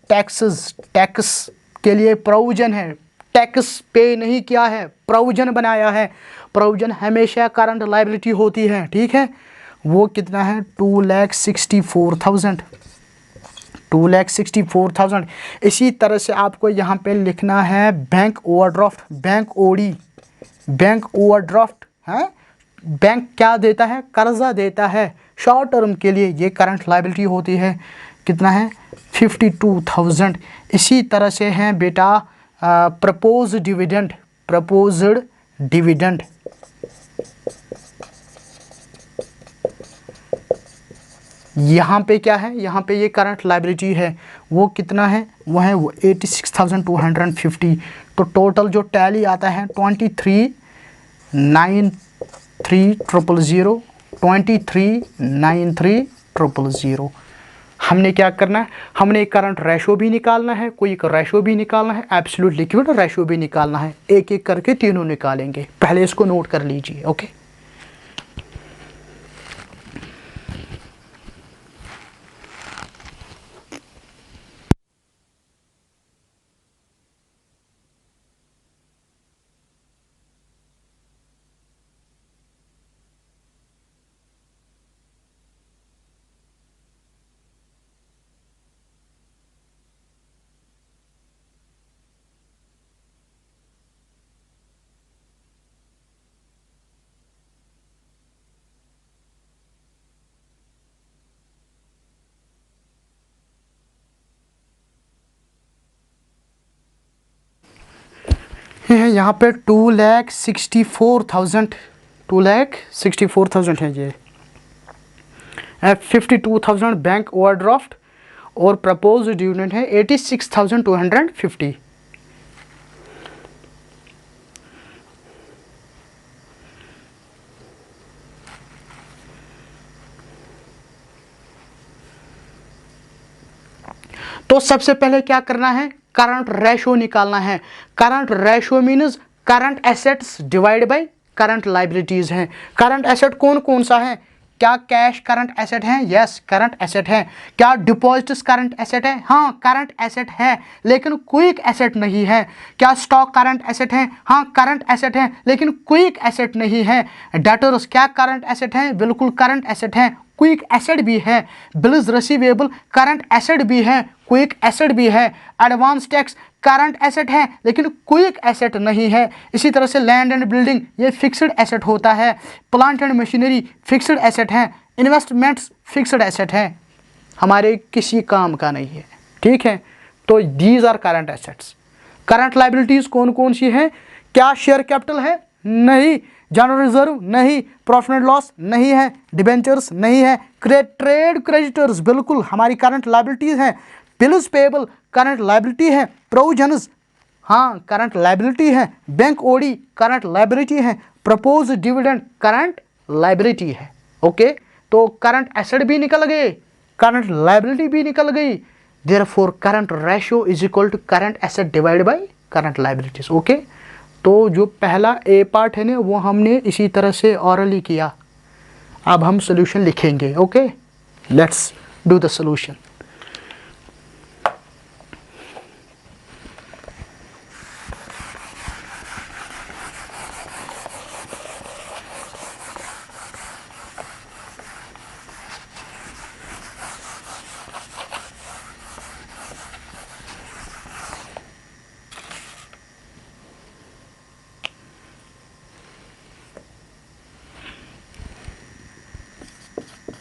taxes, tax के लिए प्रोविजन है, टैक्स पे नहीं किया है, प्रोविजन बनाया है। प्रोविजन हमेशा करंट लायबिलिटी होती है, ठीक है। वो कितना है, 2,64,000, 2,64,000। इसी तरह से आपको यहाँ पे लिखना है bank overdraft, bank OD, bank overdraft है, बैंक क्या देता है, कर्जा देता है शॉर्ट टर्म के लिए, ये करंट लायबिलिटी होती है। कितना है, 52,000। इसी तरह से हैं बेटा प्रपोज डिविडेंड, प्रपोज्ड डिविडेंड यहाँ पे क्या है, यहाँ पे ये करंट लाइबिलिटी है, वो कितना है, वो है 86,250। तो टोटल जो टैली आता है 23,93,000, 23,93,000। हमने क्या करना है, हमने करंट रेशो भी निकालना है, कोई एक रेशो भी निकालना है, एब्सोल्यूट लिक्विड रेशो भी निकालना है, एक एक करके तीनों निकालेंगे। पहले इसको नोट कर लीजिए। ओके, है यहाँ पे 2,64,000, 2,64,000 है ये। 52,000 बैंक ओवरड्राफ्ट और प्रपोज डिविडेंड है 86,250। तो सबसे पहले क्या करना है, करंट रेशो निकालना है। Current ratio means current assets divide by current liabilities हैं। करंट एसेट कौन कौन सा है, क्या कैश करंट एसेट है, यस करंट एसेट है। क्या डिपॉजिट्स करंट एसेट है, हाँ करंट एसेट है लेकिन क्विक एसेट नहीं है। क्या स्टॉक करंट एसेट है, हाँ करंट एसेट है लेकिन क्विक एसेट नहीं है। डेटर्स क्या करंट एसेट है, बिल्कुल करंट एसेट है, क्विक एसेट भी है। बिल्स रिसीवेबल करंट एसेट भी है, क्विक एसेट भी है। एडवांस टैक्स करंट एसेट है लेकिन क्विक एसेट नहीं है। इसी तरह से लैंड एंड बिल्डिंग ये फिक्स्ड एसेट होता है। Plant and machinery fixed asset है। इन्वेस्टमेंट्स फिक्स्ड एसेट है, हमारे किसी काम का नहीं है, ठीक है। तो these are current assets. Current liabilities कौन कौन सी हैं, क्या शेयर कैपिटल है, नहीं। जनरल रिजर्व नहीं, प्रॉफिट एंड लॉस नहीं है, डिबेंचर्स नहीं है, ट्रेड क्रेडिटर्स बिल्कुल हमारी करंट लाइबिलिटीज हैं। बिल्स पेबल करंट लाइबिलिटी है। प्रोविजंस हाँ करंट लाइबिलिटी है। बैंक ओडी करंट लाइबिलिटी है। प्रपोज डिविडेंड करंट लाइबिलिटी है। ओके, तो करंट एसेट भी निकल गए, करंट लाइबिलिटी भी निकल गई। Therefore current ratio is equal to current asset divide by current liabilities. Okay, तो जो पहला ए पार्ट है ना वो हमने इसी तरह से ऑरली किया। अब हम सोल्यूशन लिखेंगे। Okay, let's do the solution.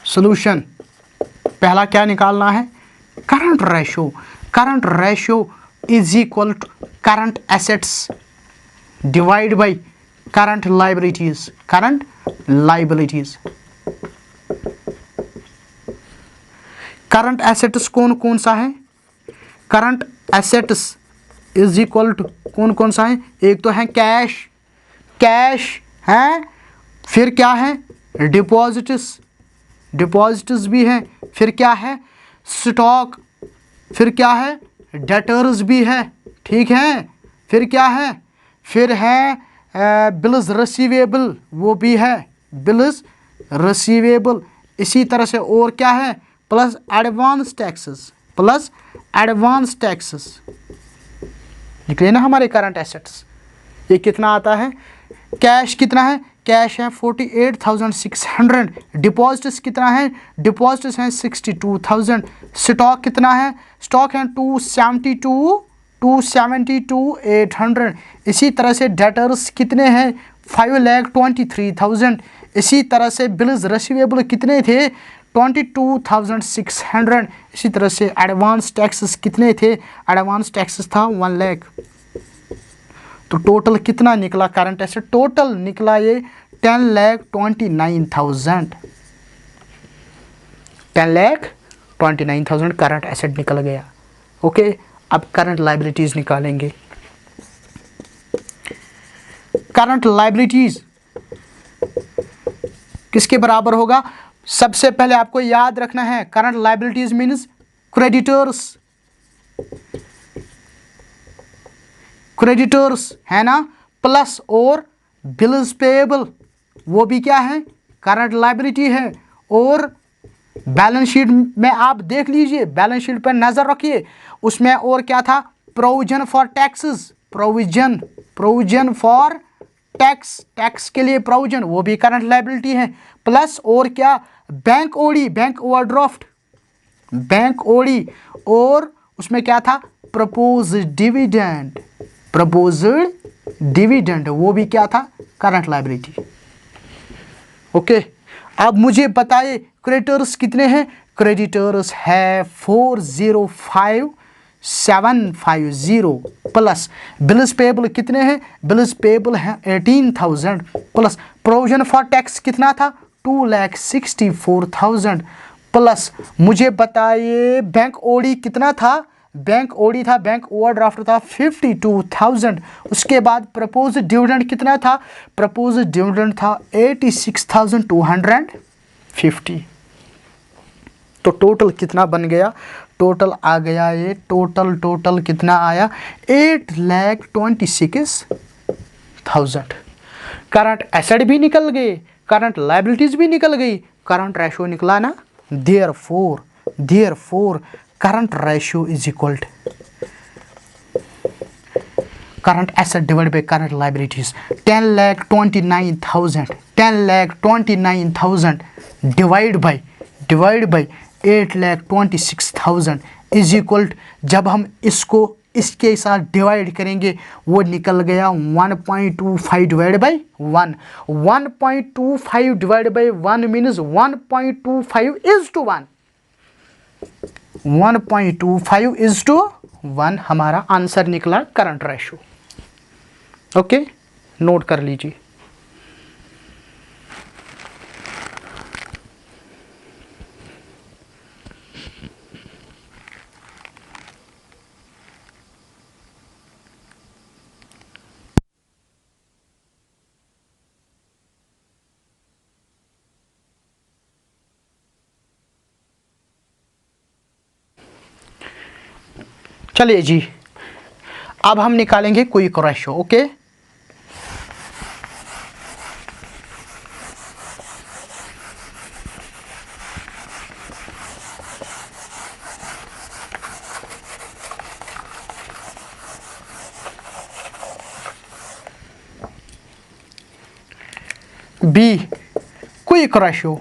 Solution पहला क्या निकालना है, current ratio. Current ratio is equal to current assets divide by current liabilities. Current liabilities, current assets कौन कौन सा है, current assets is equal to कौन कौन सा है, एक तो है कैश, कैश है, फिर क्या है डिपॉजिट्स, डिपॉजिट्स भी हैं, फिर क्या है स्टॉक, फिर क्या है डेटर्स भी है, ठीक है, फिर क्या है, फिर है बिल्स रिसीवेबल वो भी है, बिल्स रिसीवेबल। इसी तरह से और क्या है plus advance taxes, plus advance taxes निकले ना हमारे करंट एसेट्स। ये कितना आता है, कैश कितना है, कैश है 48,600, डिपॉजिट्स कितना है, डिपॉजिट्स हैं 62,000, स्टॉक कितना है, स्टॉक है 272,800। इसी तरह से डेटर्स कितने हैं 5,23,000। इसी तरह से बिल्स रिसीवेबल कितने थे 22,600। इसी तरह से एडवांस टैक्सेस कितने थे, एडवांस टैक्सेस था 1 लाख। तो टोटल कितना निकला करंट एसेट, टोटल निकला ये 10,29,000, 10,29,000 करंट एसेट निकल गया। ओके, अब करंट लायबिलिटीज निकालेंगे। करंट लायबिलिटीज किसके बराबर होगा, सबसे पहले आपको याद रखना है current liabilities means creditors, creditors है ना, प्लस और बिल्स पेएबल, वो भी क्या है, करंट लायबिलिटी है। और बैलेंस शीट में आप देख लीजिए, बैलेंस शीट पर नजर रखिए, उसमें और क्या था, provision for taxes, provision for tax, tax के लिए प्रोविजन, वो भी करंट लायबिलिटी है। प्लस और क्या, bank OD, bank overdraft, bank OD, और उसमें क्या था, प्रपोज्ड डिविडेंड, प्रपोज्ड डिविडेंड, वो भी क्या था, करंट लायबिलिटी। ओके, अब मुझे बताइए क्रेडिटर्स कितने हैं, क्रेडिटर्स है 405,750 प्लस बिल्स पेएबल कितने हैं, बिल्स पेएबल हैं 18,000 प्लस प्रोविजन फॉर टैक्स कितना था 2,64,000 प्लस मुझे बताइए बैंक ओडी कितना था, बैंक ओडी था, बैंक ओवरड्राफ्ट था 52,000। उसके बाद प्रपोज्ड डिविडेंड कितना था, प्रपोज्ड डिविडेंड था 86,250। तो टोटल कितना बन गया, टोटल आ गया ये, टोटल कितना आया 8,26,000। करंट एसेट भी निकल गए, करंट लायबिलिटीज भी निकल गई, करंट रेशो निकला ना। Therefore current ratio is equal to current asset divide by current liabilities. 10,29,000 divide by 8,26,000 is equal, जब हम इसको इसके साथ डिवाइड करेंगे वो निकल गया 1.25 divide by 1। 1.25 divide by 1 means 1.25 is to 1, 1.25 is to 1 हमारा आंसर निकला करंट रेशो। ओके, नोट कर लीजिए। चलिए जी, अब हम निकालेंगे quick ratio. Okay, B quick ratio,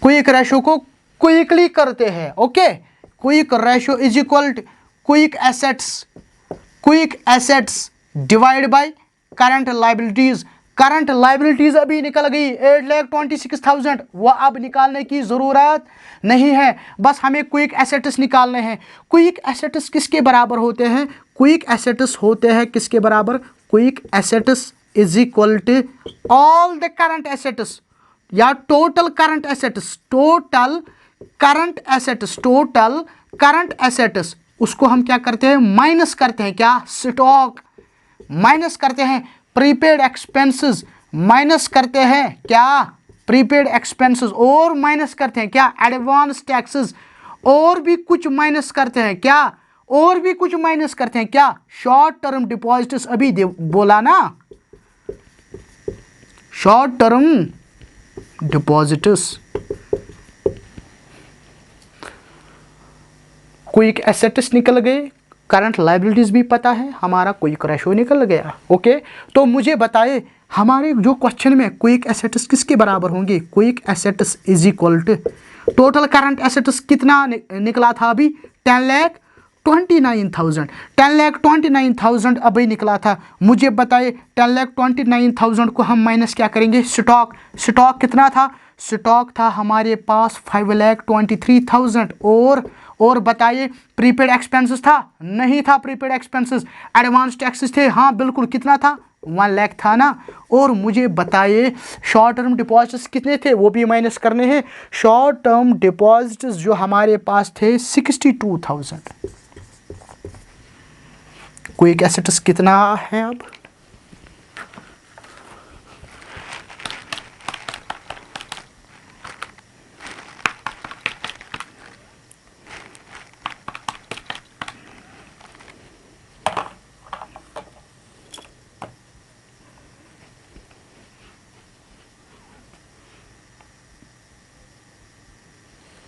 quick ratio को क्विकली करते हैं। Okay, quick ratio is equal to quick assets divide by current liabilities. Current liabilities अभी निकल गई 8,26,000, वो अब निकालने की जरूरत नहीं है, बस हमें क्विक एसेट्स निकालने हैं। क्विक एसेट्स किसके बराबर होते हैं, क्विक एसेट्स होते हैं किसके बराबर, quick assets is equal to all the current assets या total current assets, total current assets उसको हम क्या करते हैं, माइनस करते हैं, क्या, स्टॉक, माइनस करते हैं प्रीपेड एक्सपेंसेस, माइनस करते हैं क्या, प्रीपेड एक्सपेंसेस, और माइनस करते हैं क्या, एडवांस टैक्सेस, और भी कुछ माइनस करते हैं क्या, और भी कुछ माइनस करते हैं क्या, शॉर्ट टर्म डिपॉजिट्स अभी बोला ना, short term deposits. Quick assets निकल गए, करंट लायबिलिटीज भी पता है, हमारा क्विक रेशो निकल गया। ओके, तो मुझे बताइए हमारे जो क्वेश्चन में क्विक एसेट्स किसके बराबर होंगे, quick assets is equal to total current assets कितना निकला था अभी, 10,29,000, 10,29,000 अभी निकला था। मुझे बताइए 10,29,000 को हम माइनस क्या करेंगे, स्टॉक। स्टॉक कितना था, स्टॉक था हमारे पास 5,23,000। और बताइए प्रीपेड एक्सपेंसेस था, नहीं था प्रीपेड एक्सपेंसेस। एडवांस टैक्सेस थे, हाँ बिल्कुल, कितना था, 1 लाख था ना। और मुझे बताइए शॉर्ट टर्म डिपॉजिट्स कितने थे, वो भी माइनस करने हैं। शॉर्ट टर्म डिपॉजिट्स जो हमारे पास थे 62,000। क्विक एसेट्स कितना है अब,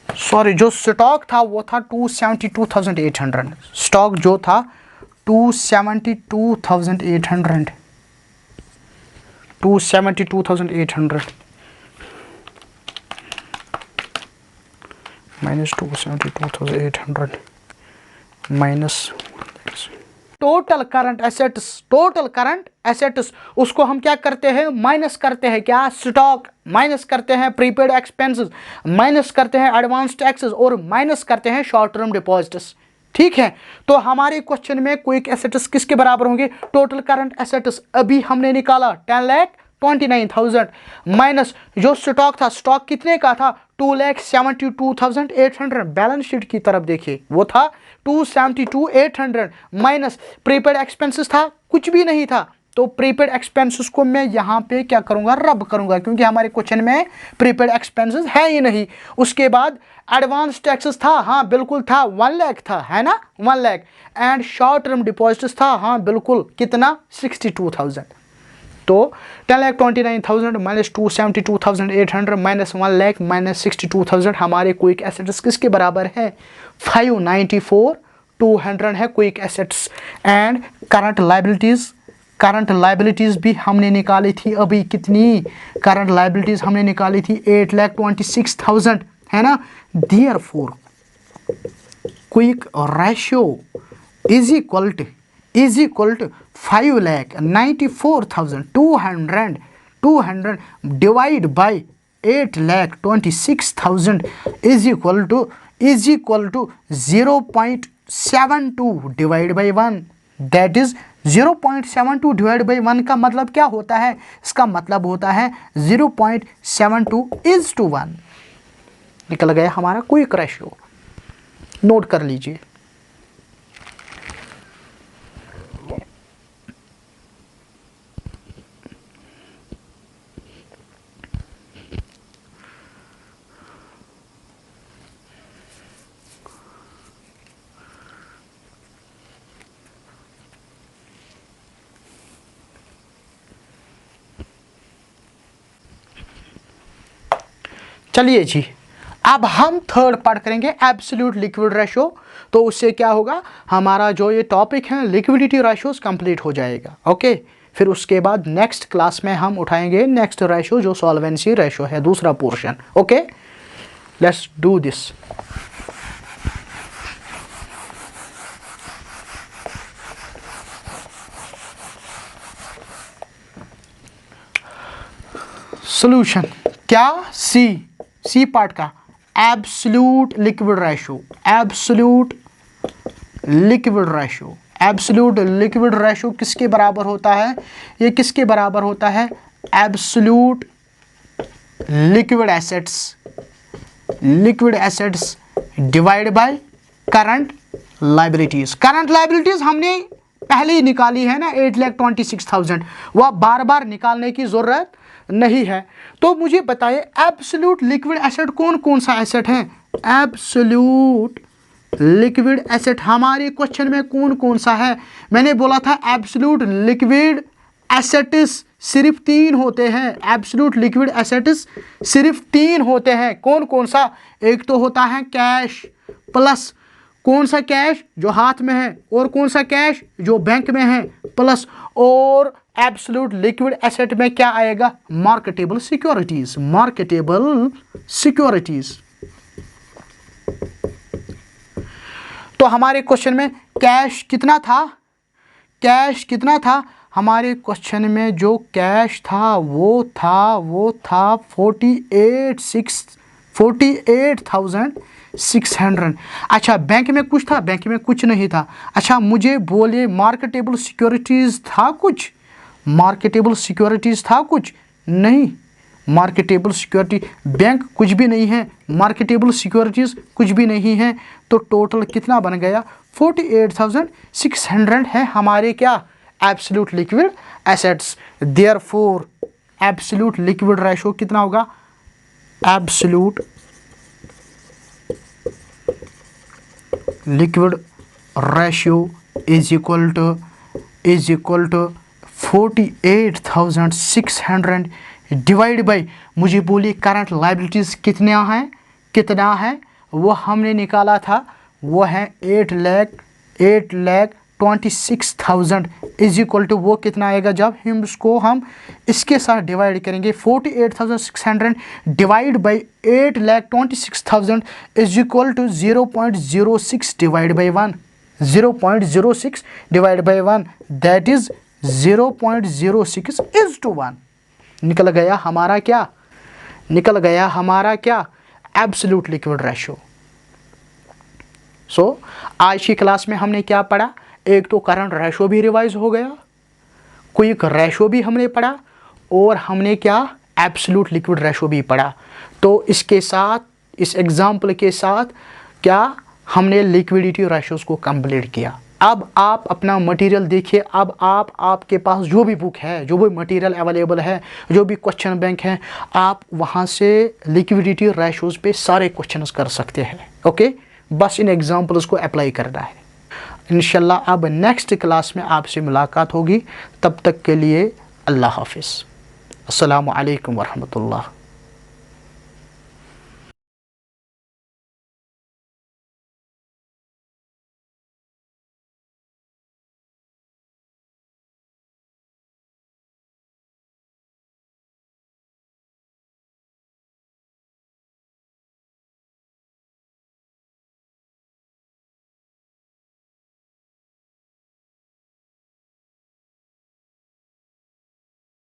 सॉरी, जो स्टॉक था वो था 272,800। स्टॉक जो था 272,800, 272,800 minus 272,800 minus total current assets. Total current assets उसको हम क्या करते हैं, माइनस करते हैं, क्या, स्टॉक, माइनस करते हैं प्रीपेड एक्सपेंसेस, माइनस करते हैं एडवांस टैक्सेस, और माइनस करते हैं शॉर्ट टर्म डिपॉजिट्स। ठीक है, तो हमारे क्वेश्चन में क्विक एसेट्स किसके बराबर होंगे, टोटल करंट एसेट्स अभी हमने निकाला 10,29,000 माइनस जो स्टॉक था, स्टॉक कितने का था, 2,72,800। बैलेंस शीट की तरफ देखिए, वो था 272,800 माइनस प्रीपेड एक्सपेंसेस था, कुछ भी नहीं था। तो प्रीपेड एक्सपेंसेस को मैं यहाँ पे क्या करूँगा, रब करूँगा, क्योंकि हमारे क्वेश्चन में प्रीपेड एक्सपेंसेस है ही नहीं। उसके बाद एडवांस टैक्सेस था, हाँ बिल्कुल था, 1 लाख था, है ना, 1 lakh. And short term deposits था, हाँ बिल्कुल, कितना, 62,000। तो 10,29,000 माइनस 272,800 माइनस 1 लाख माइनस 62,000 हमारे क्विक एसेट्स किसके बराबर है, 594,200 है quick assets. And current liabilities, current liabilities भी हमने निकाली थी अभी, कितनी करंट लाइबिलिटीज हमने निकाली थी 8,26,000, है ना। Therefore quick ratio is equal to 5,94,200 divide by 8,26,000 is equal to 0.72 divide by 1। That is 0.72 divide by 1 का मतलब क्या होता है, इसका मतलब होता है 0.72:1 निकल गया हमारा क्विक रेशियो। नोट कर लीजिए। चलिए जी, अब हम थर्ड पार्ट करेंगे एब्सोल्यूट लिक्विड रेशियो। तो उससे क्या होगा, हमारा जो ये टॉपिक है लिक्विडिटी रेशियोज कंप्लीट हो जाएगा। ओके, फिर उसके बाद नेक्स्ट क्लास में हम उठाएंगे नेक्स्ट रेशियो जो सॉल्वेंसी रेशियो है, दूसरा portion. Okay, let's do this. Solution क्या, सी पार्ट का absolute liquid ratio. Absolute liquid ratio, absolute liquid ratio किसके बराबर होता है, ये किसके बराबर होता है, absolute liquid assets, liquid assets divide by current liabilities. Current liabilities हमने पहले ही निकाली है ना, 8,26,000, वह बार बार निकालने की जरूरत नहीं है। तो मुझे बताइए एब्सोल्यूट लिक्विड एसेट कौन कौन सा एसेट है, एब्सोल्यूट लिक्विड एसेट हमारे क्वेश्चन में कौन कौन सा है। मैंने बोला था एब्सोल्यूट लिक्विड एसेट्स सिर्फ 3 होते हैं, एब्सोल्यूट लिक्विड एसेट्स सिर्फ 3 होते हैं। कौन कौन सा, एक तो होता है कैश, प्लस कौन सा कैश जो हाथ में है, और कौन सा कैश जो बैंक में है, प्लस और एब्सोल्यूट लिक्विड एसेट में क्या आएगा, मार्केटेबल सिक्योरिटीज, मार्केटेबल सिक्योरिटीज। तो हमारे क्वेश्चन में कैश कितना था, कैश कितना था, हमारे क्वेश्चन में जो कैश था वो था 48,600। अच्छा, बैंक में कुछ था, बैंक में कुछ नहीं था। अच्छा मुझे बोले मार्केटेबल सिक्योरिटीज़ था कुछ, मार्केटेबल सिक्योरिटीज़ था कुछ नहीं, मार्केटेबल सिक्योरिटी बैंक कुछ भी नहीं है, मार्केटेबल सिक्योरिटीज़ कुछ भी नहीं है। तो टोटल कितना बन गया, 48,600 है हमारे क्या, absolute liquid assets. Therefore absolute liquid ratio कितना होगा, absolute liquid ratio is equal to 48,600 divide by, मुझे बोलिए करंट लाइबिलिटीज़ कितना है वो हमने निकाला था, वो है 8,26,000 इज इक्वल टू, वो कितना आएगा जब हम इसके साथ डिवाइड करेंगे, 48,600 divide by 8,26,000 is equal to 0.06 divide by 1, 0.06 divide by 1 that is 0.06 is to 1। निकल गया हमारा क्या, निकल गया हमारा क्या, एब्सोल्यूट लिक्विड रेशियो। सो आज की क्लास में हमने क्या पढ़ा, एक तो करंट रेशो भी रिवाइज हो गया, क्विक रेशो भी हमने पढ़ा, और हमने क्या एब्सोल्यूट लिक्विड रेशो भी पढ़ा। तो इसके साथ, इस एग्जाम्पल के साथ क्या हमने लिक्विडिटी रेशोज को कंप्लीट किया। अब आप अपना मटेरियल देखिए, अब आपके पास जो भी बुक है, जो भी मटेरियल अवेलेबल है, जो भी क्वेश्चन बैंक है, आप वहाँ से लिक्विडिटी रेशोज पे सारे क्वेश्चंस कर सकते हैं। ओके, बस इन एग्जांपल्स को अप्लाई करना है। इंशाल्लाह अब नेक्स्ट क्लास में आपसे मुलाकात होगी, तब तक के लिए अल्लाह हाफिज़। अस्सलामु अलैकुम वरहमतुल्लाह।